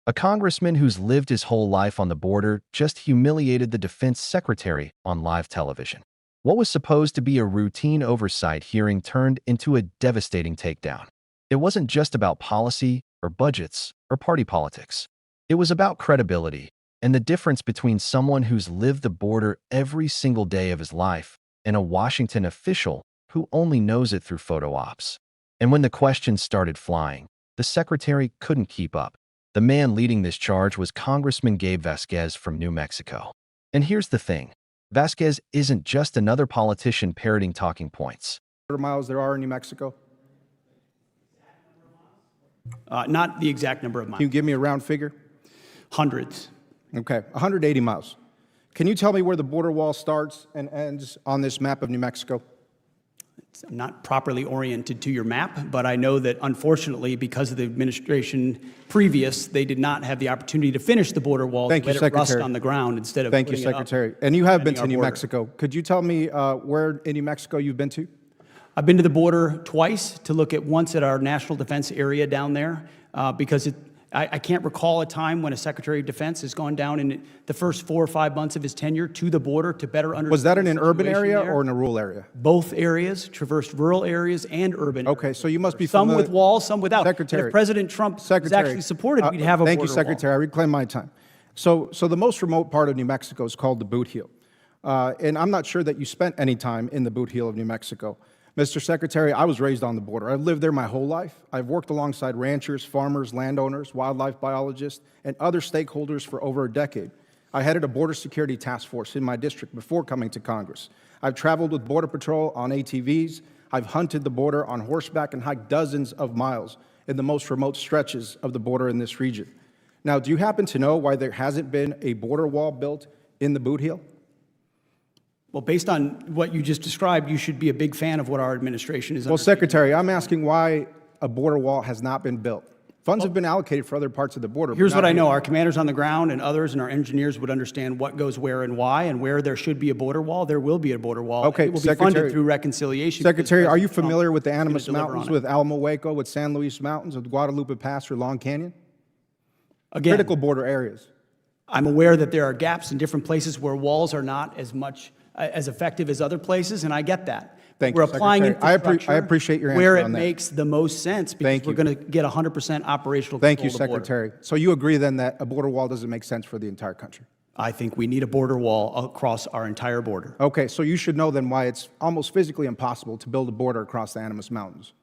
A congressman who's lived his whole life on the border just humiliated the defense secretary on live television. What was supposed to be a routine oversight hearing turned into a devastating takedown. It wasn't just about policy or budgets or party politics. It was about credibility and the difference between someone who's lived the border every single day of his life and a Washington official who only knows it through photo ops. And when the questions started flying, the secretary couldn't keep up. The man leading this charge was Congressman Gabe Vasquez from New Mexico. And here's the thing. Vasquez isn't just another politician parroting talking points. Miles there are in New Mexico? Not the exact number of miles. Can you give me a round figure? Hundreds. Okay, 180 miles. Can you tell me where the border wall starts and ends on this map of New Mexico? I'm not properly oriented to your map, but I know that unfortunately, because of the administration previous, they did not have the opportunity to finish the border wall. Thank you, let it rust Secretary. on the ground instead of Thank you, putting it up, Secretary. And you have been defending to our New border. Mexico. Could you tell me where in New Mexico you've been to? I've been to the border twice to look at once at our national defense area down there because I can't recall a time when a Secretary of Defense has gone down in the first 4 or 5 months of his tenure to the border to better understand. Was that in the an urban situation area there. or in a rural area? Both areas, traversed rural areas and urban. Okay, so you must be some familiar. with walls, some without. Secretary. And if President Trump was actually supported, we'd have a Thank border you, Secretary. I reclaim my time. So the most remote part of New Mexico is called the Boot Heel. And I'm not sure that you spent any time in the Boot Heel of New Mexico. Mr. Secretary, I was raised on the border. I've lived there my whole life. I've worked alongside ranchers, farmers, landowners, wildlife biologists, and other stakeholders for over a decade. I headed a border security task force in my district before coming to Congress. I've traveled with Border Patrol on ATVs. I've hunted the border on horseback and hiked dozens of miles in the most remote stretches of the border in this region. Now, do you happen to know why there hasn't been a border wall built in the Boot Heel? Well, based on what you just described, you should be a big fan of what our administration is. Well, Secretary, I'm asking why a border wall has not been built. Funds have been allocated for other parts of the border. Here's what I know. Our commanders on the ground and others and our engineers would understand what goes where and why, and where there should be a border wall, there will be a border wall. Okay, it will be Secretary, funded through reconciliation. Secretary, are you President familiar Trump with the is gonna Animas deliver Mountains, on it. with Alamo Hueco, with San Luis Mountains, with Guadalupe Pass or Long Canyon? Again, Critical border areas. I'm aware that there are gaps in different places where walls are not as effective as other places, and I get that. Thank We're you, applying Secretary. infrastructure I appreciate your answer where it on that. makes the most sense because Thank we're you. going to get 100% operational Thank you, control of the border. Secretary. So you agree then that a border wall doesn't make sense for the entire country? I think we need a border wall across our entire border. Okay, so you should know then why it's almost physically impossible to build a border across the Animas Mountains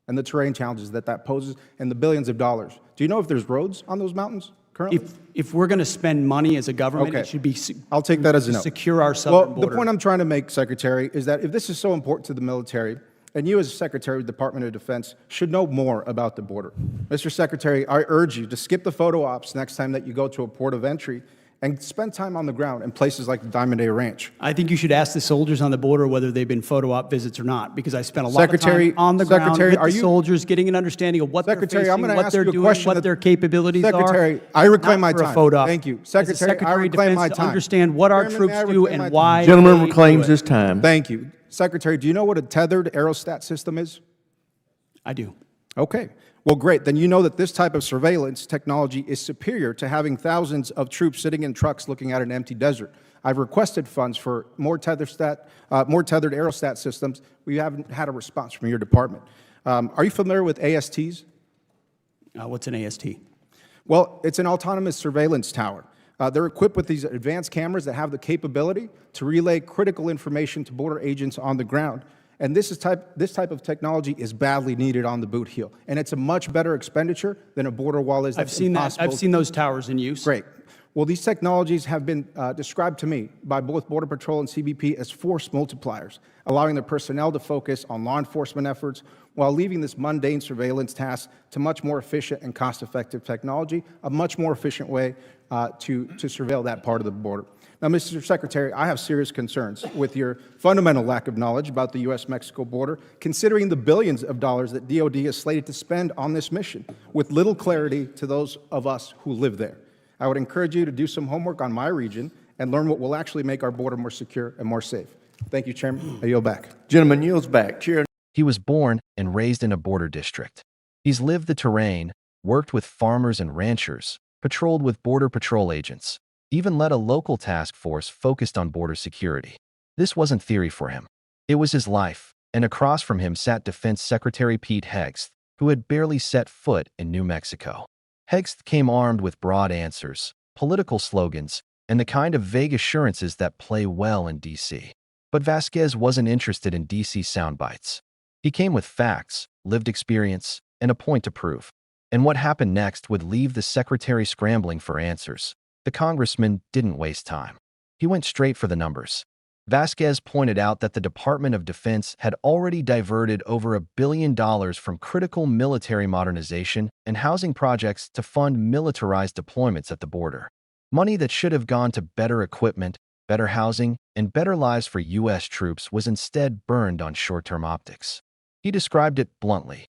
and the terrain challenges that poses and the billions of dollars. Do you know if there's roads on those mountains currently? If we're going to spend money as a government, Okay. it should be I'll take that as a to no. secure our southern Well, border. the point I'm trying to make, Secretary, is that if this is so important to the military, and you as Secretary of the Department of Defense should know more about the border. Mr. Secretary, I urge you to skip the photo ops next time that you go to a port of entry and spend time on the ground in places like the Diamond A Ranch. I think you should ask the soldiers on the border whether they've been photo op visits or not, because I spent a lot Secretary- of time on the ground Secretary, with are the you- soldiers, getting an understanding of what Secretary, they're I'm facing, gonna what ask they're you a doing, question what that- their capabilities Secretary, are. I reclaim not my for a time. photo op. Thank you. As a Secretary, I Secretary of reclaim my Defense, to time. understand what our Chairman, troops may I do reclaim my and time? why. Gentleman they reclaims do it. his time. Thank you. Secretary, do you know what a tethered aerostat system is? I do. Okay. Well, great. Then you know that this type of surveillance technology is superior to having thousands of troops sitting in trucks looking at an empty desert. I've requested funds for more tethered aerostat systems. We haven't had a response from your department. Are you familiar with ASTs? What's an AST? Well, it's an autonomous surveillance tower. They're equipped with these advanced cameras that have the capability to relay critical information to border agents on the ground. And this type of technology is badly needed on the Boot Heel. And it's a much better expenditure than a border wall is. I've seen that. I've seen those towers in use. Great. Well, these technologies have been described to me by both Border Patrol and CBP as force multipliers, allowing their personnel to focus on law enforcement efforts while leaving this mundane surveillance task to much more efficient and cost-effective technology, a much more efficient way to surveil that part of the border. Now, Mr. Secretary, I have serious concerns with your fundamental lack of knowledge about the U.S.-Mexico border, considering the billions of dollars that DOD is slated to spend on this mission, with little clarity to those of us who live there. I would encourage you to do some homework on my region and learn what will actually make our border more secure and more safe. Thank you, Chairman. I yield back. Gentleman yields back. Chair. He was born and raised in a border district. He's lived the terrain, worked with farmers and ranchers, patrolled with Border Patrol agents, even led a local task force focused on border security. This wasn't theory for him. It was his life, and across from him sat Defense Secretary Pete Hegseth, who had barely set foot in New Mexico. Hegseth came armed with broad answers, political slogans, and the kind of vague assurances that play well in D.C. But Vasquez wasn't interested in D.C. soundbites. He came with facts, lived experience, and a point to prove. And what happened next would leave the secretary scrambling for answers. The congressman didn't waste time. He went straight for the numbers. Vasquez pointed out that the Department of Defense had already diverted over $1 billion from critical military modernization and housing projects to fund militarized deployments at the border. Money that should have gone to better equipment, better housing, and better lives for U.S. troops was instead burned on short-term optics. He described it bluntly.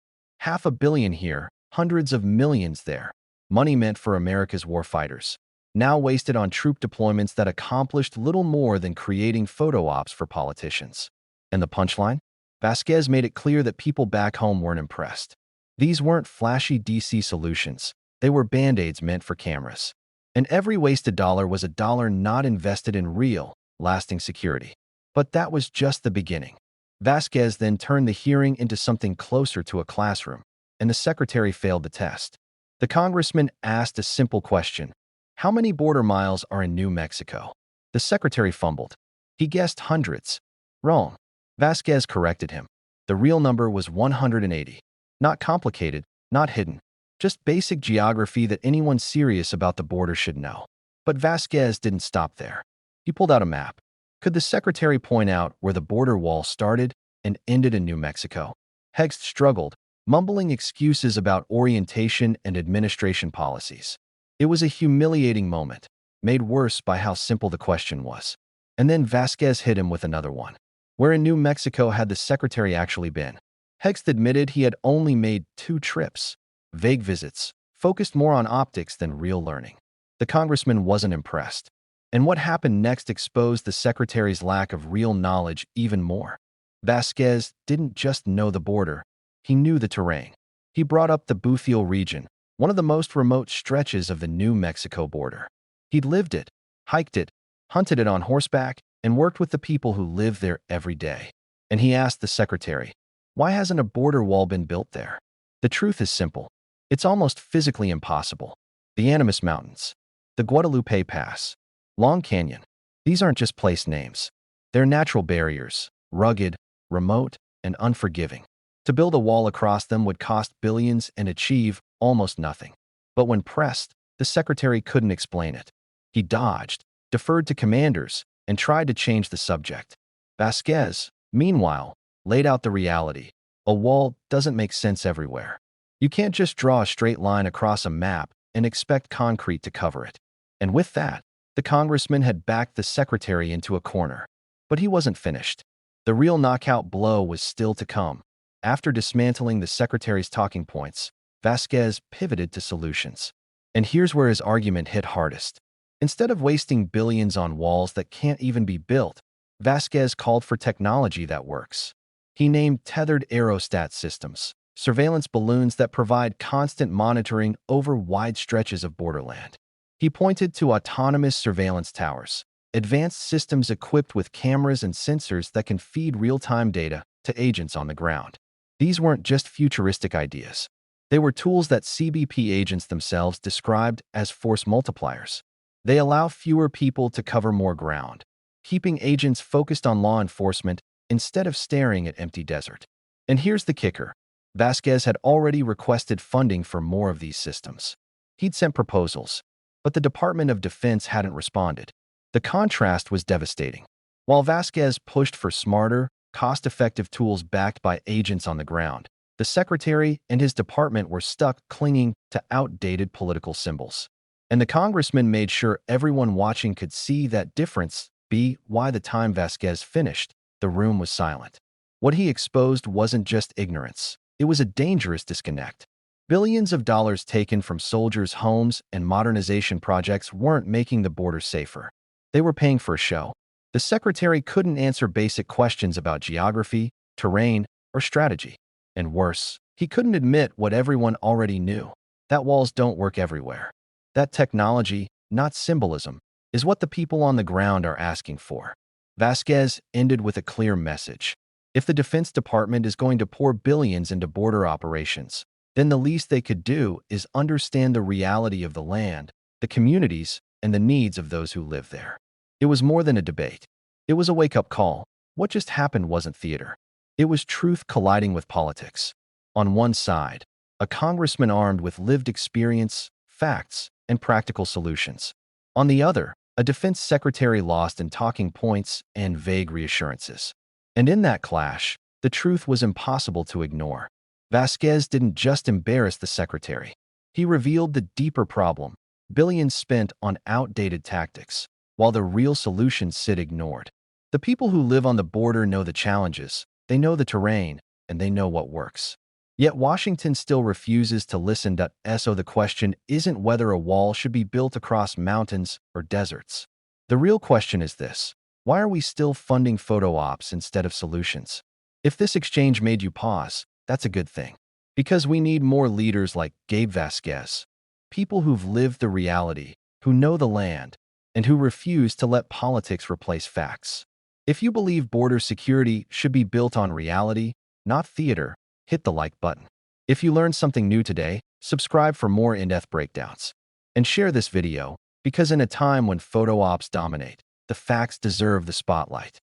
$500 million here, hundreds of millions there. Money meant for America's warfighters, now wasted on troop deployments that accomplished little more than creating photo ops for politicians. And the punchline? Vasquez made it clear that people back home weren't impressed. These weren't flashy DC solutions. They were band-aids meant for cameras. And every wasted dollar was a dollar not invested in real, lasting security. But that was just the beginning. Vasquez then turned the hearing into something closer to a classroom, and the secretary failed the test. The congressman asked a simple question. How many border miles are in New Mexico? The secretary fumbled. He guessed hundreds. Wrong. Vasquez corrected him. The real number was 180. Not complicated, not hidden. Just basic geography that anyone serious about the border should know. But Vasquez didn't stop there. He pulled out a map. Could the secretary point out where the border wall started and ended in New Mexico? Hegseth struggled, mumbling excuses about orientation and administration policies. It was a humiliating moment, made worse by how simple the question was. And then Vasquez hit him with another one. Where in New Mexico had the secretary actually been? Hegseth admitted he had only made 2 trips. Vague visits, focused more on optics than real learning. The congressman wasn't impressed. And what happened next exposed the secretary's lack of real knowledge even more. Vasquez didn't just know the border, he knew the terrain. He brought up the Bootheel region, one of the most remote stretches of the New Mexico border. He'd lived it, hiked it, hunted it on horseback, and worked with the people who live there every day. And he asked the secretary, why hasn't a border wall been built there? The truth is simple. It's almost physically impossible. The Animas Mountains, the Guadalupe Pass, Long Canyon. These aren't just place names. They're natural barriers, rugged, remote, and unforgiving. To build a wall across them would cost billions and achieve almost nothing. But when pressed, the secretary couldn't explain it. He dodged, deferred to commanders, and tried to change the subject. Vasquez, meanwhile, laid out the reality. A wall doesn't make sense everywhere. You can't just draw a straight line across a map and expect concrete to cover it. And with that, the congressman had backed the secretary into a corner. But he wasn't finished. The real knockout blow was still to come. After dismantling the secretary's talking points, Vasquez pivoted to solutions. And here's where his argument hit hardest. Instead of wasting billions on walls that can't even be built, Vasquez called for technology that works. He named tethered aerostat systems, surveillance balloons that provide constant monitoring over wide stretches of borderland. He pointed to autonomous surveillance towers, advanced systems equipped with cameras and sensors that can feed real-time data to agents on the ground. These weren't just futuristic ideas. They were tools that CBP agents themselves described as force multipliers. They allow fewer people to cover more ground, keeping agents focused on law enforcement instead of staring at empty desert. And here's the kicker. Vasquez had already requested funding for more of these systems. He'd sent proposals, but the Department of Defense hadn't responded. The contrast was devastating. While Vasquez pushed for smarter, cost-effective tools backed by agents on the ground, the secretary and his department were stuck clinging to outdated political symbols. And the congressman made sure everyone watching could see that difference. By the time Vasquez finished, the room was silent. What he exposed wasn't just ignorance. It was a dangerous disconnect. Billions of dollars taken from soldiers' homes and modernization projects weren't making the border safer. They were paying for a show. The secretary couldn't answer basic questions about geography, terrain, or strategy. And worse, he couldn't admit what everyone already knew, that walls don't work everywhere. That technology, not symbolism, is what the people on the ground are asking for. Vasquez ended with a clear message. If the Defense Department is going to pour billions into border operations, then the least they could do is understand the reality of the land, the communities, and the needs of those who live there. It was more than a debate. It was a wake-up call. What just happened wasn't theater. It was truth colliding with politics. On one side, a congressman armed with lived experience, facts, and practical solutions. On the other, a defense secretary lost in talking points and vague reassurances. And in that clash, the truth was impossible to ignore. Vasquez didn't just embarrass the secretary. He revealed the deeper problem: billions spent on outdated tactics, while the real solutions sit ignored. The people who live on the border know the challenges, they know the terrain, and they know what works. Yet Washington still refuses to listen. So the question isn't whether a wall should be built across mountains or deserts. The real question is this: why are we still funding photo ops instead of solutions? If this exchange made you pause, that's a good thing. Because we need more leaders like Gabe Vasquez, people who've lived the reality, who know the land, and who refuse to let politics replace facts. If you believe border security should be built on reality, not theater, hit the like button. If you learned something new today, subscribe for more in-depth breakdowns. And share this video, because in a time when photo ops dominate, the facts deserve the spotlight.